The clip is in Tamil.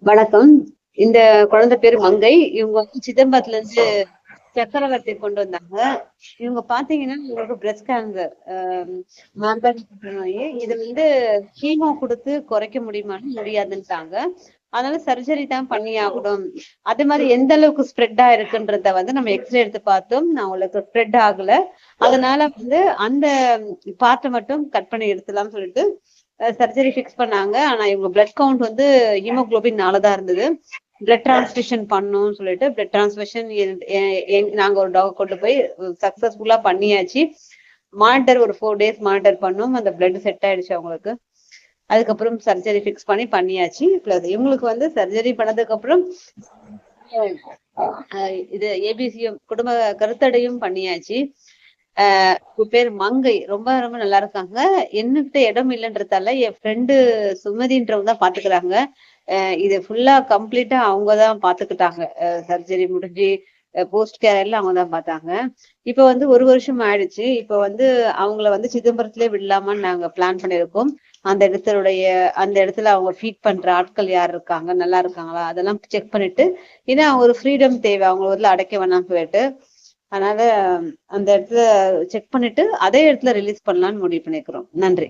வணக்கம். இந்த குழந்தை பேரு மங்கை. இவங்க வந்து சிதம்பரத்துல இருந்து சக்கரவர்த்தி கொண்டு வந்தாங்க. இவங்க பாத்தீங்கன்னா, இவங்களுக்கு பிரஸ்ட் கேன்சர். மார்பக புற்றுநோய். இது வந்து கீமோ குடுத்து குறைக்க முடியுமான்னு முடியாதுன்ட்டாங்க. அதனால சர்ஜரி தான் பண்ணியாகணும். அதே மாரி எந்த அளவுக்கு ஸ்ப்ரெட் ஆயிருக்குன்றத வந்து நம்ம எக்ஸ்ரே எடுத்து பார்த்தோம். அவங்களுக்கு ஸ்ப்ரெட் ஆகல. அதனால வந்து அந்த பார்ட்ட மட்டும் கட் பண்ணி எடுத்துடலாம்னு சொல்லிட்டு சர்ஜரி ஃபிக்ஸ் பண்ணாங்க. ஆனா இவங்க பிளட் கவுண்ட் வந்து ஹீமோகுளோபின் 4 தான் இருந்தது. பிளட் டிரான்ஸ்ஃபியூஷன் பண்ணணும்னு சொல்லிட்டு பிளட் டிரான்ஸ்ஃபியூஷன் நாங்க ஒரு டாக் கொண்டு போய் சக்சஸ்ஃபுல்லா பண்ணியாச்சு. மானிட்டர் ஒரு 4 டேஸ் மானிட்டர் பண்ணோம். அந்த பிளட் செட் ஆயிடுச்சு அவங்களுக்கு. அதுக்கப்புறம் சர்ஜரி ஃபிக்ஸ் பண்ணியாச்சு. பிளஸ் இவங்களுக்கு வந்து சர்ஜரி பண்ணதுக்கு அப்புறம் இது ஏபிசியும் குடும்ப கருத்தடையும் பண்ணியாச்சு. பேர் மங்கை. ரொம்ப ரொம்ப நல்லா இருக்காங்க. என்கிட்ட இடம் இல்லன்றதால என் ஃப்ரெண்டு சுமதின்றவங்க தான் பாத்துக்கிறாங்க. இது ஃபுல்லா கம்ப்ளீட்டா அவங்க தான் பாத்துக்கிட்டாங்க. சர்ஜரி முடிஞ்சு போஸ்ட் கேர் எல்லாம் அவங்க தான் பார்த்தாங்க. இப்ப வந்து 1 வருஷம் ஆயிடுச்சு. இப்ப வந்து அவங்கள வந்து சிதம்பரத்திலே விடலாமான்னு நாங்க பிளான் பண்ணியிருக்கோம். அந்த இடத்துல அவங்க ஃபீட் பண்ற ஆட்கள் யார் இருக்காங்க, நல்லா இருக்காங்களா? அதெல்லாம் செக் பண்ணிட்டு, ஏன்னா ஒரு ஃப்ரீடம் தேவை. அவங்க ஊர்ல அடைக்க வேணாம்னு சொல்லிட்டு. அதனால அந்த இடத்துல செக் பண்ணிட்டு, அதே இடத்துல ரிலீஸ் பண்ணலாம்னு முடிவு பண்ணியிருக்கிறோம். நன்றி.